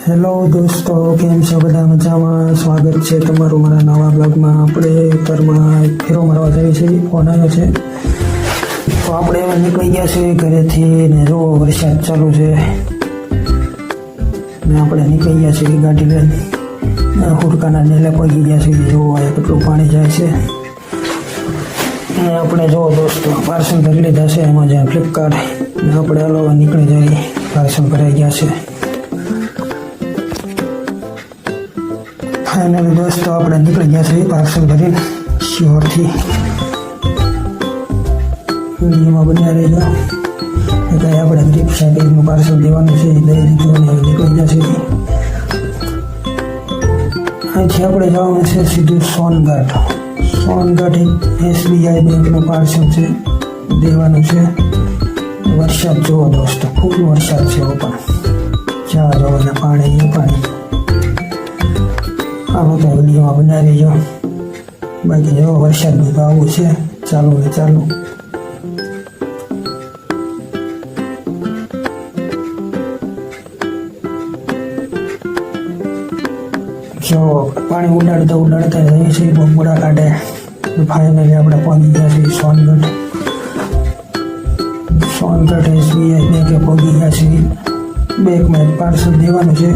Hello દોસ્તો, કેમ છો? બધા મજામાં? સ્વાગત છે તમારું મારા નવા બ્લોગમાં. આપણે ઘરમાં એક ફેરો મારવા જઈએ છીએ, ફોન આવ્યો છે તો આપણે હવે નીકળી ગયા છીએ ઘરેથી ને જો વરસાદ ચાલુ છે ને આપણે નીકળી ગયા છીએ ગાડી લઈને. હુડકાના નેલે પહોંચી ગયા છીએ. જોવો કેટલું પાણી જાય છે. અને આપણે જો દોસ્તો પાર્સલ ભરી લીધા છે એમેઝોન, ફ્લિપકાર્ટ ને આપણે હાલો નીકળી જઈએ. પાર્સલ ભરાઈ ગયા છે. ફાઇનલી દોસ્તો આપણે નીકળી ગયા છીએ પાર્સલ ભરીને શિહોરથી. વિડીયોમાં બન્યા રહેજો. એટલે આપણે ગ્રીપ સાઇઝનું પાર્સલ દેવાનું છે, દઈ દીધું અને નીકળી ગયા છીએ. અહીંથી આપણે જવાનું છે સીધું સોનગઢ. સોનગઢ SBI બેંકનું પાર્સલ છે, દેવાનું છે. વરસાદ જુઓ દોસ્તો, ખૂબ વરસાદ છે. પણ ચા જવાના પાણી આવો તો વિડીયોમાં બનાવી જો. બાકી જો વરસાદનું તો આવું છે, ચાલુ ને ચાલુ. જો પાણી ઉડાડતા જઈએ છીએ, બમબડા કાઢે. ફાઇનલી આપણે પહોંચી ગયા છીએ સોનગઢ. SBI બેંકે પહોંચી ગયા છીએ. બેંકમાં પાર્સલ દેવાનું છે.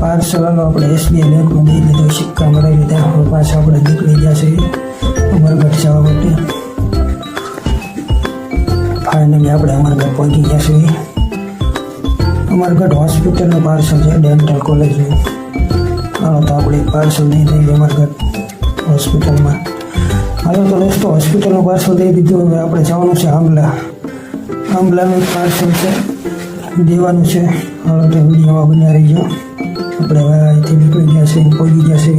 પાર્સલ આપણે SBI બેંકનું દઈ દીધું, સિક્કા મરાવી લીધા. હવે પાછા આપણે નીકળી ગયા છીએ અમરગઢ જવા માટે. ફાઇનલી આપણે અમરગઢ પહોંચી ગયા છીએ. અમરગઢ હોસ્પિટલનું પાર્સલ છે, ડેન્ટલ કોલેજનું. હાલો તો આપણે પાર્સલ દઈ દઈએ અમરગઢ હોસ્પિટલમાં. હાલો તો દોસ્તો હોસ્પિટલનું પાર્સલ દઈ દીધું. હવે આપણે જવાનું છે આંબલાનું પાર્સલ છે, દેવાનું છે. હાલો તો વિડીયોમાં બન્યા રહીજો. આપણે હવે અહીંથી નીકળી ગયા છે, પહોંચી ગયા છે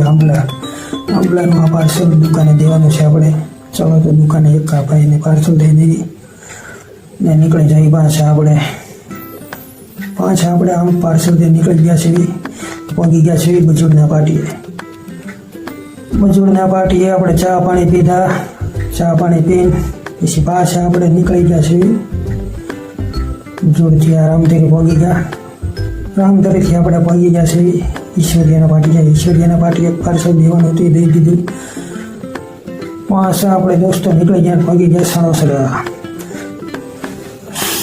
આંબલાનું આ પાર્સલ દુકાને દેવાનું છે આપણે. ચાલો તો દુકાને એક ભાઈને પાર્સલ દઈ દઈએ ને નીકળી જઈએ પાછા આપણે આમ પાર્સલ દઈ નીકળી ગયા છીએ. પહોંચી ગયા છીએ બજુડના પાટીએ આપણે ચા પાણી પીધા. ચા પાણી પીને પછી પાછા આપણે નીકળી ગયા છીએ જોડથી રામધરી પહોંચી ગયા. રામધરીથી આપણે પહોંચી ગયા છીએ ઈશ્વરિયાના પાટીએ પાર્સલ દેવાનું હતું, દઈ દીધું. પાછા આપણે દોસ્તો નીકળી ગયા, પહોંચી ગયા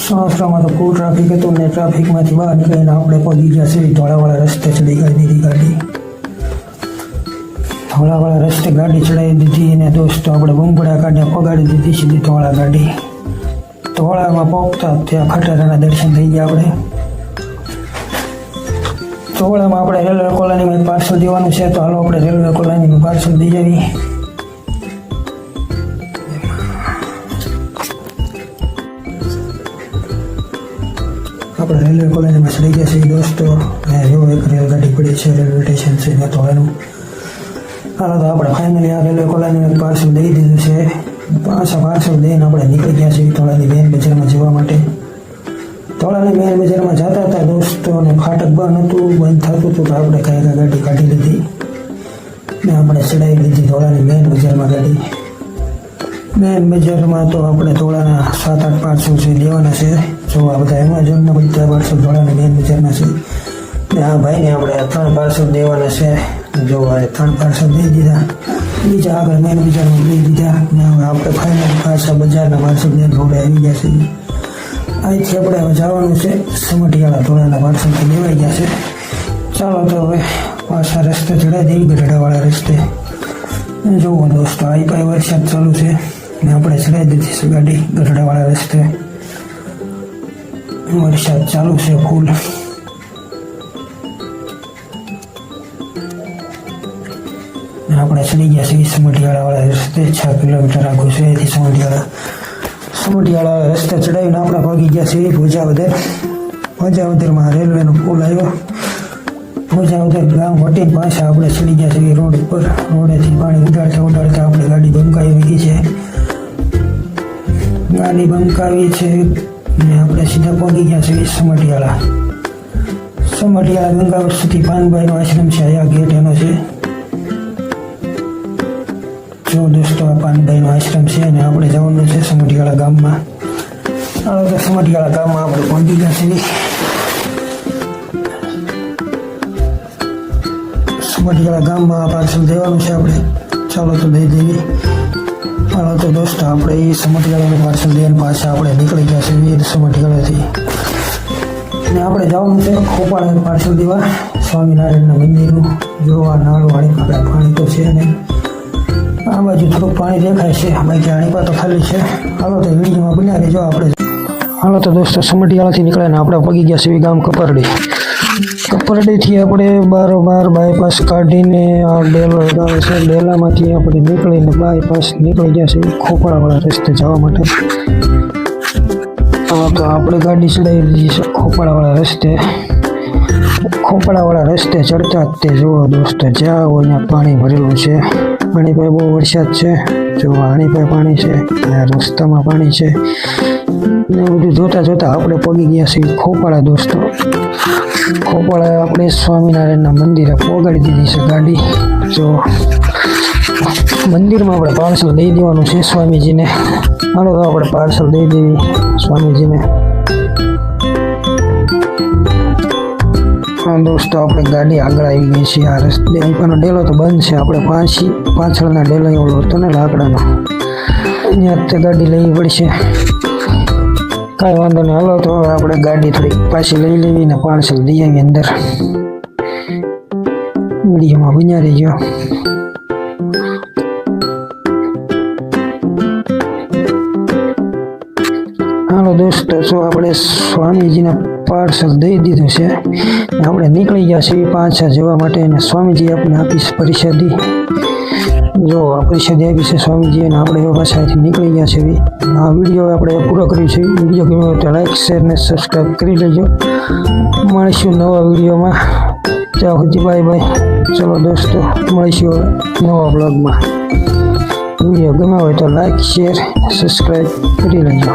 સણોસરામાં તો ફૂલ ટ્રાફિક હતું ને ટ્રાફિકમાંથી બહાર નીકળીને આપણે પહોંચી ગયા છીએ ધોળાવાળા રસ્તે ચડી દીધી ગાડી. ધોળાવાળા રસ્તે ગાડી ચડાવી દીધી અને દોસ્તો આપણે બમબડા કાઢ્યા, પગાડી દીધી સીધી ધોળા ગાડી. ધોળામાં પહોંચતા ત્યાં ખટારાના દર્શન થઈ ગયા આપણે. ધોળામાં આપણે રેલવે કોલોનીમાં પાર્સલ દેવાનું છે, તો હાલો આપણે રેલવે કોલોનીનું પાર્સલ દઈ જઈએ. આપણે રેલવે કોલોનીમાં ચડી ગયા છીએ દોસ્તો. જો એક રેલગાડી પડી છે, રેલવે સ્ટેશન છે ધોળાનું. હાલો તો આપણે ફાઇનલી આ રેલવે કોલોનીનું પાર્સલ દઈ દીધું છે. પાછા પાર્સલ દઈને આપણે નીકળી ગયા છીએ ધોળાની મેન બજારમાં જવા માટે. ધોળાની મેન બજારમાં જતા હતા દોસ્તો અને ફાટક બંધ થતું હતું, તો આપણે કાંઈ ગાડી કાઢી લીધી ને આપણે ચડાવી લીધી ધોળાની મેન બજારમાં ગાડી. મેન બજારમાં તો આપણે ધોળાના 7-8 પાર્સલ છે દેવાના છે. જો આ બધા એમેઝોનના બધા પાર્સલ ધોળાની મેન બજારના છે ને આ ભાઈને આપણે 3 પાર્સલ દેવાના છે. જો આ 3 પાર્સલ દઈ દીધા, બીજા આગળ મેન બજારમાં દઈ દીધા ને હવે આપણે ફાઇનલ પાછા બજારના પાર્સલ લઈને રોડે આવી ગયા છે. અહીંથી આપણે હવે જવાનું છે સમઢિયાળા. ધોળાના પાર્સલ તો લેવાઈ ગયા છે. ચાલો તો હવે પાછા રસ્તે ચડાવી દઈએ ગઢડાવાળા રસ્તે. જુઓ દોસ્તો આ પાઈ વરસાદ ચાલુ છે ને આપણે ચડાવી દીધી છે ગાડી ગઢડાવાળા રસ્તે. વરસાદ ચાલુ છે ફૂલ. આપણે ચડી ગયા છીએ સમઢિયાળાવાળા રસ્તે. 6 કિલોમીટર આખું છે એથી સમઢિયાળા રસ્તે ચડાવીને આપણે પહોંચી ગયા છીએ ભોજાવદરમાં. રેલવેનો પુલ આવ્યો. ભોજાવદર ગામ વટીને પાછા આપણે ચડી ગયા છીએ રોડ ઉપર. રોડેથી પાણી ઉડાડતા આપણે ગાડી બંકાવી છે ને આપણે સીધા પહોંચી ગયા છીએ સમઢિયાળા ગંગાવર સુધી પાનભાઈનો આશ્રમ છે. આ ગેટ એનો છે. જો દોસ્તો આ પાનભાઈનો આશ્રમ છે અને આપણે જવાનું છે સમઢિયાળા ગામમાં. સમઢિયાળા ગામમાં આપણે પહોંચી ગયા છીએ. સમઢિયાળા ગામમાં પાર્સલ દેવાનું છે આપણે. ચાલો તો દઈ દઈએ. હાલો તો દોસ્તો આપણે એ સમઢિયાળાનું પાર્સલ દઈને પાછા આપણે નીકળી ગયા છે વીર સમઢિયાળાથી. અને આપણે જવાનું છે ખોપાળા પાર્સલ દેવા સ્વામિનારાયણના મંદિરનું. જોવા નાળું વાળી આપણે પાણી તો છે ને આ બાજુ થોડુંક પાણી દેખાય છે, બાકી આણીપા તો ખાલી છે. હાલો તો વિડીયોમાં બન્યા રહેજો આપણે. હાલો તો દોસ્તો સમઢિયાળાથી નીકળ્યા ને આપણે પગી ગયા છે ગામ કપરડી. કપરડીથી આપણે બારોબાર બાયપાસ કાઢીને આ ડેલો ગામ છે, ડેલામાંથી આપણે નીકળીને બાયપાસ નીકળી ગયા છે ખોપાળાવાળા રસ્તે જવા માટે. હા તો આપણે ગાડી ચડાવી દીધી છે ખોપાળાવાળા રસ્તે. ખોપાળાવાળા રસ્તે ચડતા જ તે જુઓ દોસ્તો જ્યાં હોય ત્યાં પાણી ભરેલું છે. પાણી પાસે બહુ વરસાદ છે, જો આણી પાસે પાણી છે, રસ્તામાં પાણી છે ને બધું જોતા જોતા આપણે પગી ગયા છીએ ખોપાળા દોસ્તો. ખોપાળા આપણે સ્વામિનારાયણના મંદિરે પોગાડી દીધી છે ગાડી. જો મંદિરમાં આપણે પાર્સલ દઈ દેવાનું છે સ્વામીજીને. હાલો તો આપણે પાર્સલ દઈ દેવી સ્વામીજીને. હા દોસ્તો આપણે ગાડી આગળ આવી ગઈ છે. આ રસ્તે અહીંનો ડેલો તો બંધ છે, આપણે પાછળના ડેલો એવડો હતો ને લાકડાનો, અહીંયા તે ગાડી લેવી પડશે. કાંઈ વાંધો નહીં. હાલો તો હવે આપણે ગાડી થોડીક પાછી લઈ લેવી ને પાર્સલ દઈ આવી અંદર. વિડીયોમાં બન્યા રહીજો. હાલો દોસ્તો જો આપણે સ્વામીજીને પાર્સલ દઈ દીધું છે. આપણે નીકળી ગયા છીએ પાછા જવા માટે અને સ્વામીજી આપણે આપી પરિષદી. જો આ પરિષદી આપી છે સ્વામીજી અને આપણે પાછાથી નીકળી ગયા છીએ. આ વિડીયો આપણે પૂરો કર્યો છે. વિડીયો ગમ્યો હોય તો લાઈક શેર ને સબસ્ક્રાઈબ કરી લેજો. મળીશું નવા વિડીયોમાં. ત્યાં સુધી બાય બાય. ચલો દોસ્તો મળીશું નવા બ્લોગમાં. વિડીયો ગમ્યો હોય તો લાઈક શેર સબસ્ક્રાઈબ કરી લેજો.